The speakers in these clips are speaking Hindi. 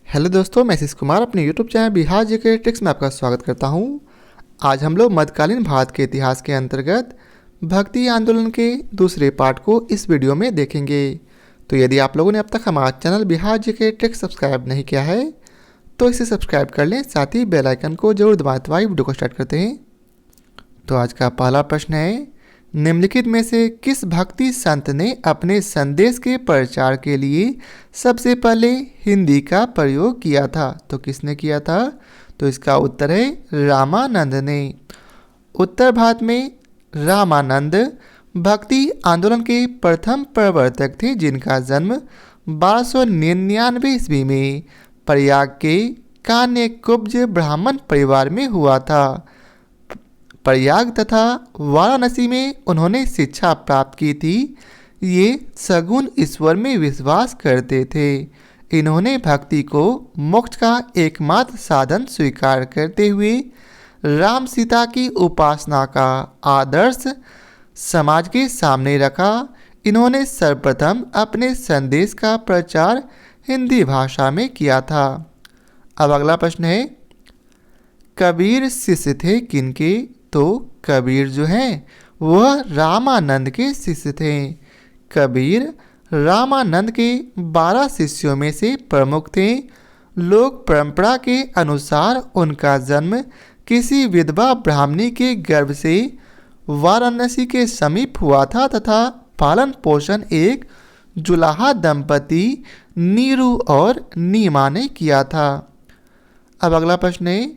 हेलो दोस्तों, मैं आशीष कुमार अपने YouTube channel Bihar GK tricks में आपका स्वागत करता हूं। आज हम लोग मध्यकालीन भारत के इतिहास के अंतर्गत भक्ति आंदोलन के दूसरे पार्ट को इस वीडियो में देखेंगे। तो यदि आप लोगों ने अब तक हमारा channel Bihar GK tricks subscribe नहीं किया है तो इसे सब्सक्राइब कर लें, साथ ही बेल आइकन को जरूर दबाएं। तो आइए वीडियो को स्टार्ट करते हैं। तो आज का पहला प्रश्न है, निम्नलिखित में से किस भक्ति संत ने अपने संदेश के प्रचार के लिए सबसे पहले हिंदी का प्रयोग किया था? तो किसने किया था? तो इसका उत्तर है रामानंद ने। उत्तर भारत में रामानंद भक्ति आंदोलन के प्रथम प्रवर्तक थे, जिनका जन्म 1299 ईस्वी में प्रयाग के कान्यकुब्ज ब्राह्मण परिवार में हुआ था। प्रयाग तथा वाराणसी में उन्होंने शिक्षा प्राप्त की थी। ये सगुण ईश्वर में विश्वास करते थे। इन्होंने भक्ति को मोक्ष का एकमात्र साधन स्वीकार करते हुए राम सीता की उपासना का आदर्श समाज के सामने रखा। इन्होंने सर्वप्रथम अपने संदेश का प्रचार हिंदी भाषा में किया था। अब अगला प्रश्न है, कबीर शिष्य थे किनके? तो कबीर जो हैं वह रामानंद के शिष्य थे। कबीर रामानंद के 12 शिष्यों में से प्रमुख थे। लोक परंपरा के अनुसार उनका जन्म किसी विधवा ब्राह्मणी के गर्भ से वाराणसी के समीप हुआ था तथा पालन पोषण एक जुलाहा दंपति नीरू और नीमा ने किया था। अब अगला प्रश्न है,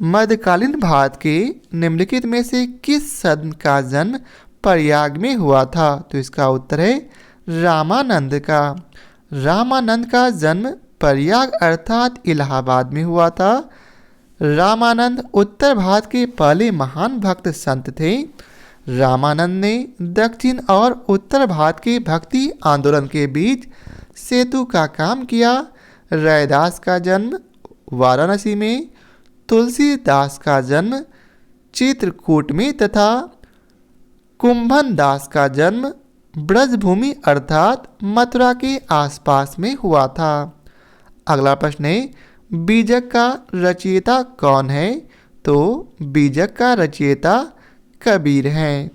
मध्यकालीन भारत के निम्नलिखित में से किस संत का जन्म प्रयाग में हुआ था? तो इसका उत्तर है रामानंद का। रामानंद का जन्म प्रयाग अर्थात इलाहाबाद में हुआ था। रामानंद उत्तर भारत के पहले महान भक्त संत थे। रामानंद ने दक्षिण और उत्तर भारत के भक्ति आंदोलन के बीच सेतु का काम किया। रैदास का जन्म वाराणसी में, तुलसीदास का जन्म चित्रकूट में तथा कुंभन दास का जन्म ब्रजभूमि अर्थात मथुरा के आसपास में हुआ था। अगला प्रश्न है, बीजक का रचयिता कौन है? तो बीजक का रचयिता कबीर हैं।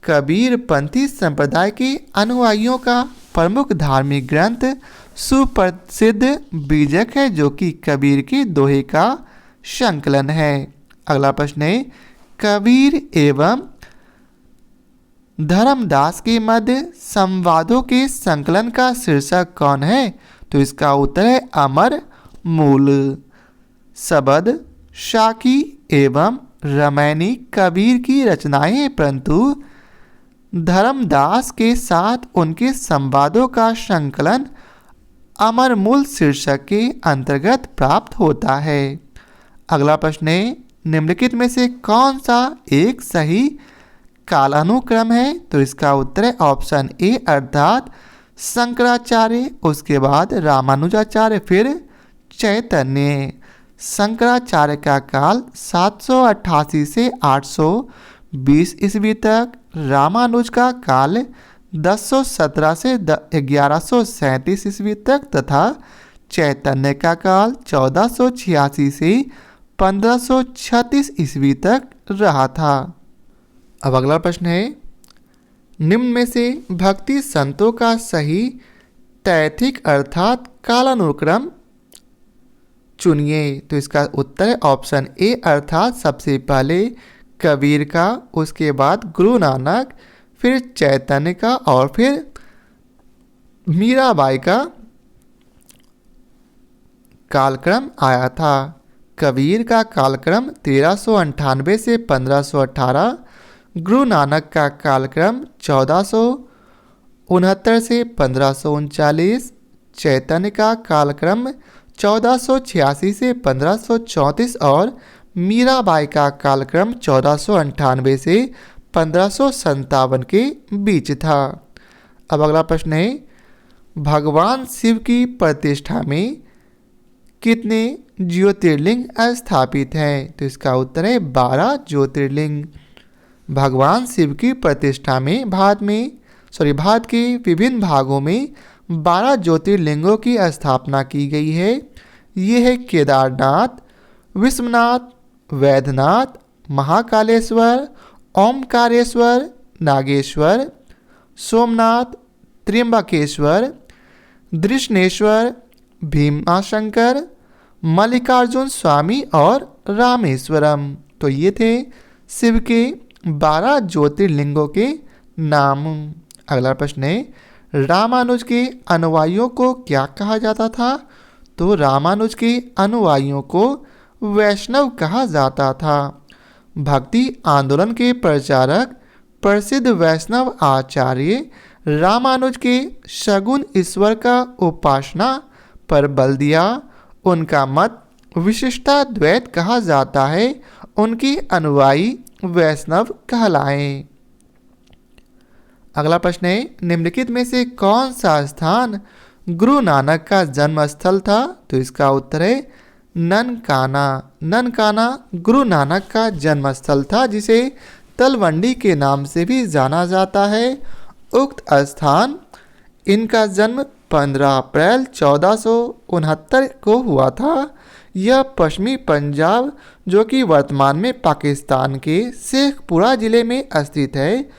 कबीर पंथी संप्रदाय के अनुयायियों का प्रमुख धार्मिक ग्रंथ सुप्रसिद्ध बीजक है, जो कि कबीर के दोहे का संकलन है। अगला प्रश्न है, कबीर एवं धर्मदास के मध्य संवादों के संकलन का शीर्षक कौन है? तो इसका उत्तर है अमर मूल। शबद, शाकी एवं रामायणी कबीर की रचनाएं हैं, परंतु धर्मदास के साथ उनके संवादों का संकलन अमर मूल शीर्षक के अंतर्गत प्राप्त होता है। अगला प्रश्न है, निम्नलिखित में से कौन सा एक सही कालानुक्रम है? तो इसका उत्तर है ऑप्शन ए अर्थात शंकराचार्य, उसके बाद रामानुजाचार्य, फिर चैतन्य। शंकराचार्य का काल 788 से 820 ईस्वी तक, रामानुज का काल 1017 से 1137 ईस्वी तक तथा चैतन्य का काल 1486 से 1536 ईस्वी तक रहा था। अब अगला प्रश्न है, निम्न में से भक्ति संतों का सही तैथिक अर्थात कालानुक्रम चुनिए। तो इसका उत्तर है ऑप्शन ए अर्थात सबसे पहले कबीर का, उसके बाद गुरु नानक, फिर चैतन्य का और फिर मीराबाई का कालक्रम आया था। कबीर का कालक्रम 1398 से 1518, गुरु नानक का कालक्रम 1469 से 1539, चैतन्य का कालक्रम 1486 से 1534 और मीराबाई का कालक्रम 1498 से 1557 के बीच था। अब अगला प्रश्न है, भगवान शिव की प्रतिष्ठा में कितने ज्योतिर्लिंग स्थापित हैं? तो इसका उत्तर है 12 ज्योतिर्लिंग। भगवान शिव की प्रतिष्ठा में भारत के विभिन्न भागों में 12 ज्योतिर्लिंगों की स्थापना की गई है। ये है केदारनाथ, विश्वनाथ, वैद्यनाथ, महाकालेश्वर, ओमकारेश्वर, नागेश्वर, सोमनाथ, त्र्यंबकेश्वर, दृष्णेश्वर, भीमाशंकर, मल्लिकार्जुन स्वामी और रामेश्वरम। तो ये थे शिव के 12 ज्योतिर्लिंगों के नाम। अगला प्रश्न है, रामानुज के अनुयायियों को क्या कहा जाता था? तो रामानुज के अनुयायियों को वैष्णव कहा जाता था। भक्ति आंदोलन के प्रचारक प्रसिद्ध वैष्णव आचार्य रामानुज के सगुण ईश्वर का उपासना पर बल दिया। उनका मत विशिष्टाद्वैत कहा जाता है। उनके अनुयायी वैष्णव कहलाए। अगला प्रश्न है, निम्नलिखित में से कौन सा स्थान गुरु नानक का जन्म स्थल था? तो इसका उत्तर है ननकाना। ननकाना गुरु नानक का जन्म स्थल था, जिसे तलवंडी के नाम से भी जाना जाता है। उक्त स्थान इनका जन्म 15 अप्रैल 1469 को हुआ था। यह पश्चिमी पंजाब, जो कि वर्तमान में पाकिस्तान के शेखपुरा जिले में स्थित है।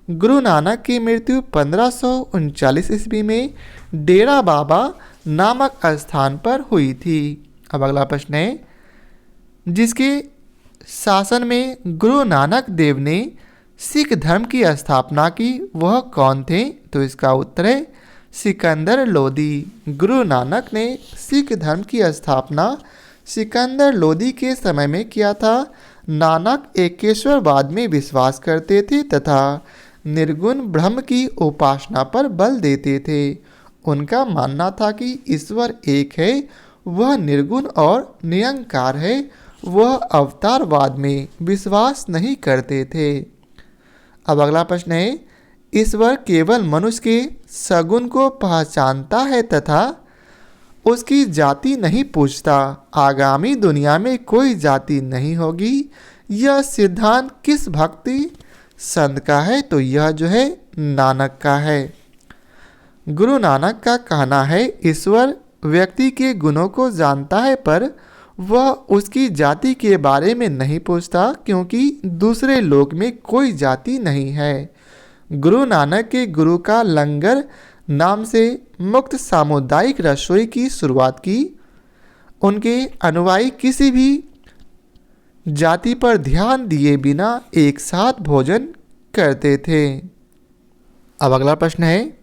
गुरु नानक की मृत्यु 1539 ईस्वी में डेरा बाबा नामक स्थान पर हुई थी। अब अगला प्रश्न है, जिसके शासन में गुरु नानक देव ने सिख धर्म की स्थापना की, वह कौन थे? तो इसका उत्तर है सिकंदर लोदी। गुरु नानक ने सिख धर्म की स्थापना सिकंदर लोदी के समय में किया था। नानक एकेश्वरवाद में विश्वास करते थे तथा निर्गुण ब्रह्म की उपासना पर बल देते थे। उनका मानना था कि ईश्वर एक है, वह निर्गुण और निरंकार है। वह अवतारवाद में विश्वास नहीं करते थे। अब अगला प्रश्न है, ईश्वर केवल मनुष्य के सगुण को पहचानता है तथा उसकी जाति नहीं पूछता। आगामी दुनिया में कोई जाति नहीं होगी। यह सिद्धांत किस भक्ति संत का है? तो यह जो है नानक का है। गुरु नानक का कहना है, ईश्वर व्यक्ति के गुणों को जानता है पर वह उसकी जाति के बारे में नहीं पूछता, क्योंकि दूसरे लोक में कोई जाति नहीं है। गुरु नानक के गुरु का लंगर नाम से मुक्त सामुदायिक रसोई की शुरुआत की। उनके अनुयायी किसी भी जाति पर ध्यान दिए बिना एक साथ भोजन करते थे। अब अगला प्रश्न है,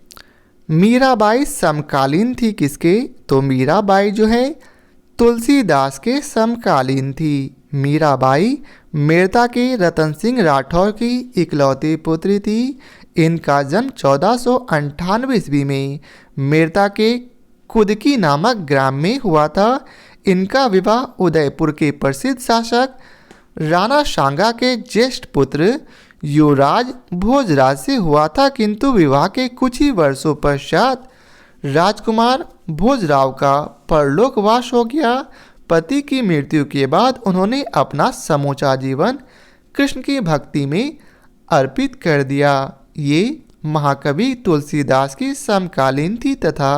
मीराबाई समकालीन थी किसके? तो मीराबाई जो है तुलसीदास के समकालीन थी। मीराबाई मेरता के रतन सिंह राठौर की इकलौती पुत्री थी। इनका जन्म 1498 ईस्वी में मेरता के कुदकी नामक ग्राम में हुआ था। इनका विवाह उदयपुर के प्रसिद्ध शासक राणा सांगा के ज्येष्ठ पुत्र युवराज भोजराज से हुआ था, किंतु विवाह के कुछ ही वर्षों पश्चात राजकुमार भोजराव का परलोकवास हो गया। पति की मृत्यु के बाद उन्होंने अपना समूचा जीवन कृष्ण की भक्ति में अर्पित कर दिया। ये महाकवि तुलसीदास की समकालीन थी तथा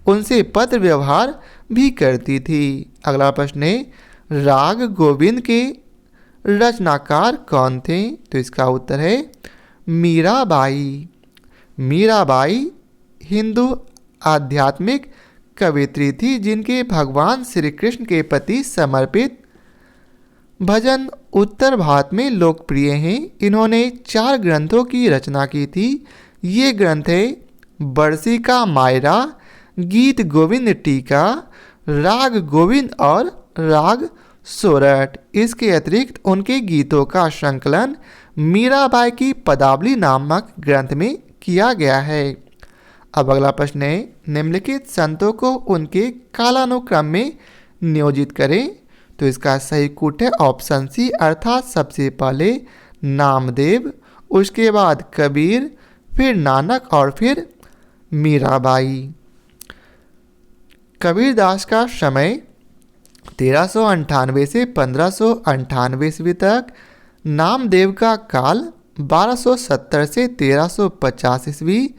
उनसे पत्र व्यवहार भी करती थी। अगला प्रश्न है, राग गोविंद के रचनाकार कौन थे? तो इसका उत्तर है मीराबाई। मीराबाई हिंदू आध्यात्मिक कवित्री थी, जिनके भगवान श्री कृष्ण के प्रति समर्पित भजन उत्तर भारत में लोकप्रिय हैं। इन्होंने 4 ग्रंथों की रचना की थी। ये ग्रंथ है बरसी का मायरा, गीत गोविंद टीका, राग गोविंद और राग सोरठ। इसके अतिरिक्त उनके गीतों का संकलन मीराबाई की पदावली नामक ग्रंथ में किया गया है। अब अगला प्रश्न है, निम्नलिखित संतों को उनके कालानुक्रम में नियोजित करें। तो इसका सही कूट है ऑप्शन सी, अर्थात सबसे पहले नामदेव, उसके बाद कबीर, फिर नानक और फिर मीराबाई। कबीरदास का समय 1398 से 1598 ईस्वी तक, नामदेव का काल 1270 से 1350 ईस्वी,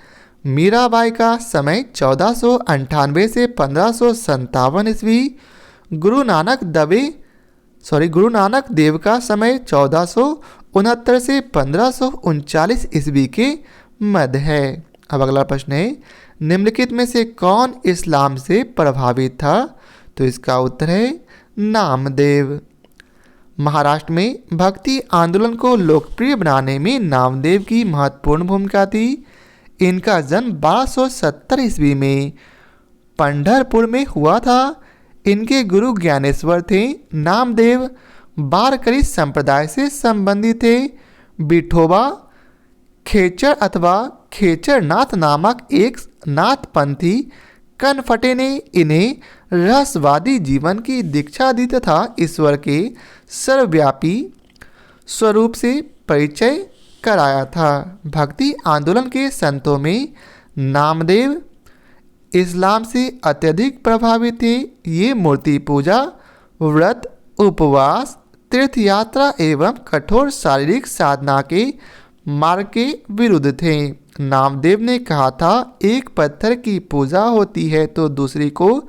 मीराबाई का समय 1498 से 1557 ईस्वी। गुरु नानक देव का समय 1469 से 1539 ईस्वी के मध्य है। अब अगला प्रश्न है, निम्नलिखित में से कौन इस्लाम से प्रभावित था? तो इसका उत्तर है नामदेव। महाराष्ट्र में भक्ति आंदोलन को लोकप्रिय बनाने में नामदेव की महत्वपूर्ण भूमिका थी। इनका जन्म 1270 ईस्वी में पंढरपुर में हुआ था। इनके गुरु ज्ञानेश्वर थे। नामदेव वारकरी संप्रदाय से संबंधित थे। विठोबा खेचर अथवा खेचरनाथ नामक एक नाथपंथी कनफटे ने इन्हें रहस्यवादी जीवन की दीक्षा दी तथा ईश्वर के सर्वव्यापी स्वरूप से परिचय कराया था। भक्ति आंदोलन के संतों में नामदेव इस्लाम से अत्यधिक प्रभावित थे। ये मूर्ति पूजा, व्रत, उपवास, तीर्थ यात्रा एवं कठोर शारीरिक साधना के मार्ग के विरुद्ध थे। नामदेव ने कहा था, एक पत्थर की पूजा होती है तो दूसरी को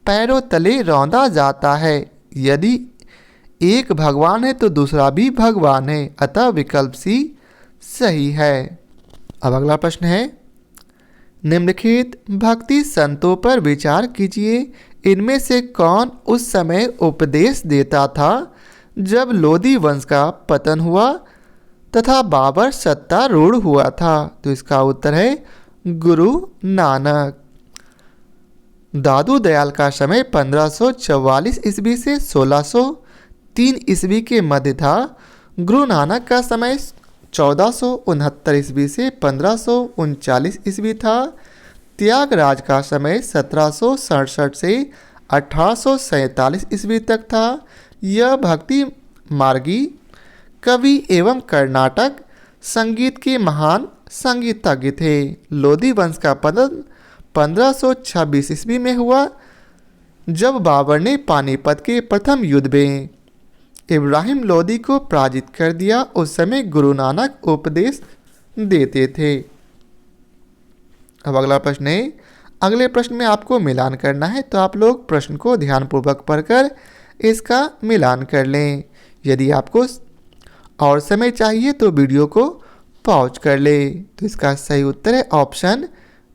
पैरों तले रौंदा जाता है। यदि एक भगवान है तो दूसरा भी भगवान है, अतः विकल्प सी सही है। अब अगला प्रश्न है, निम्नलिखित भक्ति संतों पर विचार कीजिए। इनमें से कौन उस समय उपदेश देता था जब लोदी वंश का पतन हुआ तथा बाबर सत्तारूढ़ हुआ था? तो इसका उत्तर है गुरु नानक। दादू दयाल का समय 1544 ईस्वी से 1603 ईस्वी के मध्य था। गुरु नानक का समय 1469 ईस्वी से 1539 ईस्वी था। त्यागराज का समय 1767 से 1847 ईस्वी तक था। यह भक्ति मार्गी कवि एवं कर्नाटक संगीत के महान संगीतज्ञ थे। लोदी वंश का पतन 1526 ईस्वी में हुआ, जब बाबर ने पानीपत के प्रथम युद्ध में इब्राहिम लोदी को पराजित कर दिया। उस समय गुरु नानक उपदेश देते थे। अब अगला प्रश्न है, अगले प्रश्न में आपको मिलान करना है, तो आप लोग प्रश्न को ध्यानपूर्वक पढ़कर इसका मिलान कर लें। यदि आपको और समय चाहिए तो वीडियो को पॉज कर ले। तो इसका सही उत्तर है ऑप्शन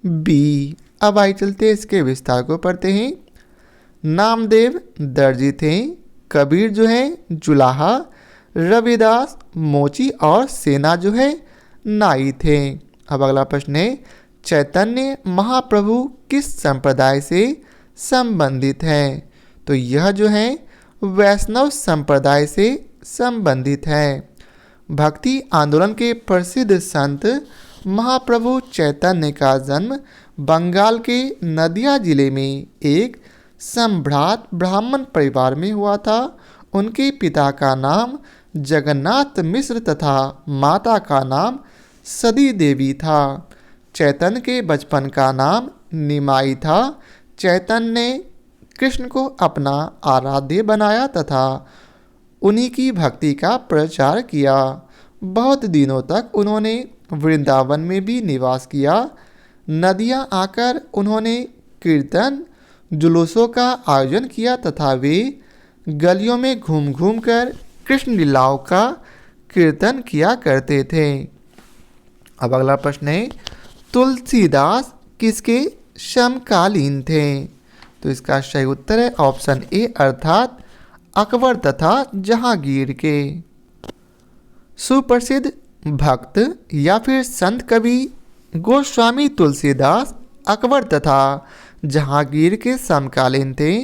बी। अब आइए चलते इसके विस्तार को पढ़ते हैं। नामदेव दर्जी थे। कबीर जो है जुलाहा, रविदास मोची और सेना जो है नाई थे। अब अगला प्रश्न है, चैतन्य महाप्रभु किस संप्रदाय से संबंधित हैं? तो यह जो है वैष्णव संप्रदाय से संबंधित है। भक्ति आंदोलन के प्रसिद्ध संत महाप्रभु चैतन्य का जन्म बंगाल के नदिया जिले में एक सम्भ्रात ब्राह्मण परिवार में हुआ था। उनके पिता का नाम जगन्नाथ मिश्र तथा माता का नाम सदी देवी था। चैतन्य के बचपन का नाम निमाई था। चैतन्य ने कृष्ण को अपना आराध्य बनाया तथा उन्हीं की भक्ति का प्रचार किया। बहुत दिनों तक उन्होंने वृंदावन में भी निवास किया। नदियाँ आकर उन्होंने कीर्तन जुलूसों का आयोजन किया तथा वे गलियों में घूम घूम कर कृष्ण लीलाओं का कीर्तन किया करते थे। अब अगला प्रश्न है, तुलसीदास किसके समकालीन थे? तो इसका सही उत्तर है ऑप्शन ए अर्थात अकबर तथा जहांगीर के। सुप्रसिद्ध भक्त या फिर संत कवि गोस्वामी तुलसीदास अकबर तथा जहांगीर के समकालीन थे।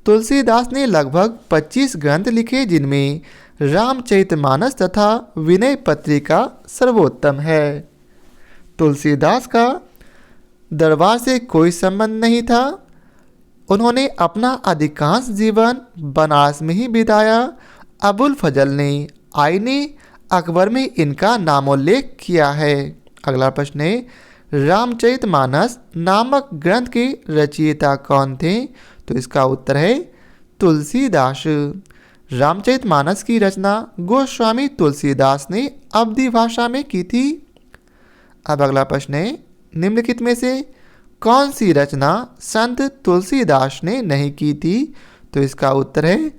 तुलसीदास ने लगभग 25 ग्रंथ लिखे, जिनमें रामचरितमानस तथा विनय पत्रिका सर्वोत्तम है। तुलसीदास का दरबार से कोई संबंध नहीं था। उन्होंने अपना अधिकांश जीवन बनारस में ही बिताया। अबुल फजल ने आईने अकबर में इनका नामोल्लेख किया है। अगला प्रश्न है, रामचरितमानस नामक ग्रंथ के रचयिता कौन थे? तो इसका उत्तर है तुलसीदास। रामचरितमानस की रचना गोस्वामी तुलसीदास ने अवधी भाषा में की थी। अब अगला प्रश्न है, निम्नलिखित में से कौन सी रचना संत तुलसीदास ने नहीं की थी? तो इसका उत्तर है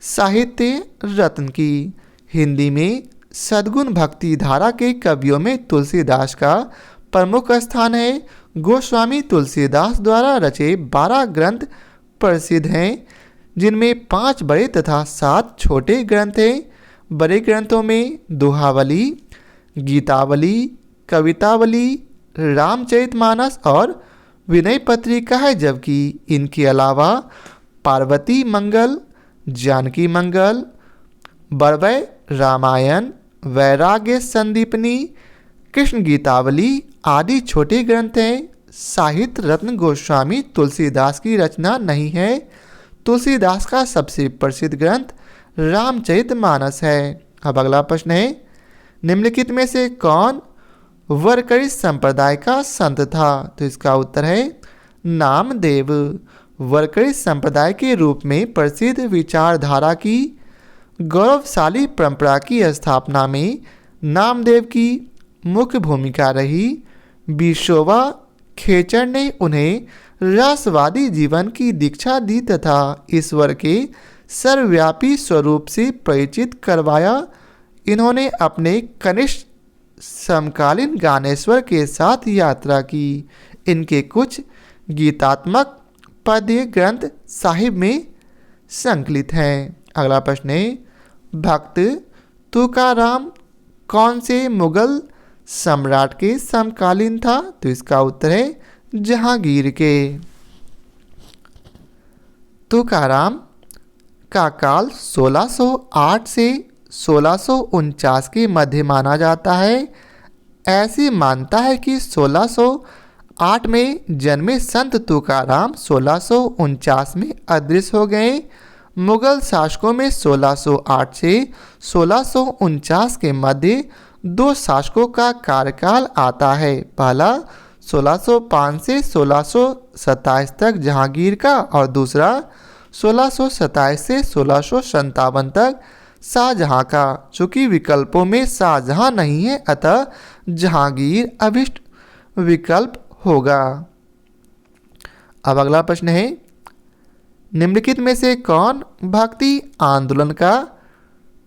साहित्य रत्न की। हिंदी में सद्गुण भक्ति धारा के कवियों में तुलसीदास का प्रमुख स्थान है। गोस्वामी तुलसीदास द्वारा रचे 12 ग्रंथ प्रसिद्ध हैं, जिनमें 5 बड़े तथा 7 छोटे ग्रंथ हैं। बड़े ग्रंथों में दोहावली, गीतावली, कवितावली, रामचरितमानस और विनय पत्रिका है, जबकि इनके अलावा पार्वती मंगल, जानकी मंगल, बरवय रामायण, वैराग्य संदीपनी, कृष्ण गीतावली आदि छोटे ग्रंथ हैं। साहित्य रत्न गोस्वामी तुलसीदास की रचना नहीं है। तुलसीदास का सबसे प्रसिद्ध ग्रंथ रामचरितमानस है। अब अगला प्रश्न है, निम्नलिखित में से कौन वरकरी संप्रदाय का संत था? तो इसका उत्तर है नामदेव। वरकरी संप्रदाय के रूप में प्रसिद्ध विचारधारा की गौरवशाली परंपरा की स्थापना में नामदेव की मुख्य भूमिका रही। विश्ववा खेचर ने उन्हें रसवादी जीवन की दीक्षा दी तथा ईश्वर के सर्वव्यापी स्वरूप से परिचित करवाया। इन्होंने अपने कनिष्ठ समकालीन ज्ञानेश्वर के साथ यात्रा की। इनके कुछ गीतात्मक पद्य ग्रंथ साहिब में संकलित हैं। अगला प्रश्न है, भक्त तुकाराम कौन से मुगल सम्राट के समकालीन था? तो इसका उत्तर है जहांगीर के। तुकाराम का काल 1608 से 1649 के मध्य माना जाता है। ऐसी मानता है कि 1608 में जन्मे संत तुकाराम 1649 में अदृश्य हो गए। मुगल शासकों में 1608 से 1649 के मध्य 2 शासकों का कार्यकाल आता है। पहला 1605 से 1627 तक जहांगीर का और दूसरा 1627 से 1657 तक शाहजहां का। चूँकि विकल्पों में शाहजहां नहीं है, अतः जहांगीर अभिष्ट विकल्प होगा। अब अगला प्रश्न है, निम्नलिखित में से कौन भक्ति आंदोलन का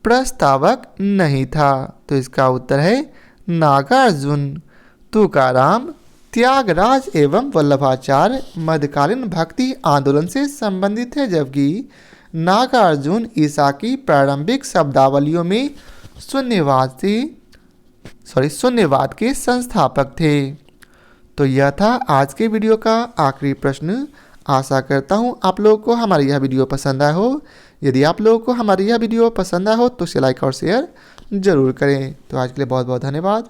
प्रस्तावक नहीं था? तो इसका उत्तर है नागार्जुन। तुकाराम त्यागराज एवं वल्लभाचार्य मध्यकालीन भक्ति आंदोलन से संबंधित है, जबकि नागार्जुन ईसा की प्रारंभिक शब्दावलियों में शून्यवाद के संस्थापक थे। तो यह था आज के वीडियो का आखिरी प्रश्न। आशा करता हूँ आप लोगों को हमारी यह वीडियो पसंद आया हो। यदि आप लोगों को हमारी यह वीडियो पसंद आया हो तो इसे लाइक और शेयर जरूर करें। तो आज के लिए बहुत बहुत धन्यवाद।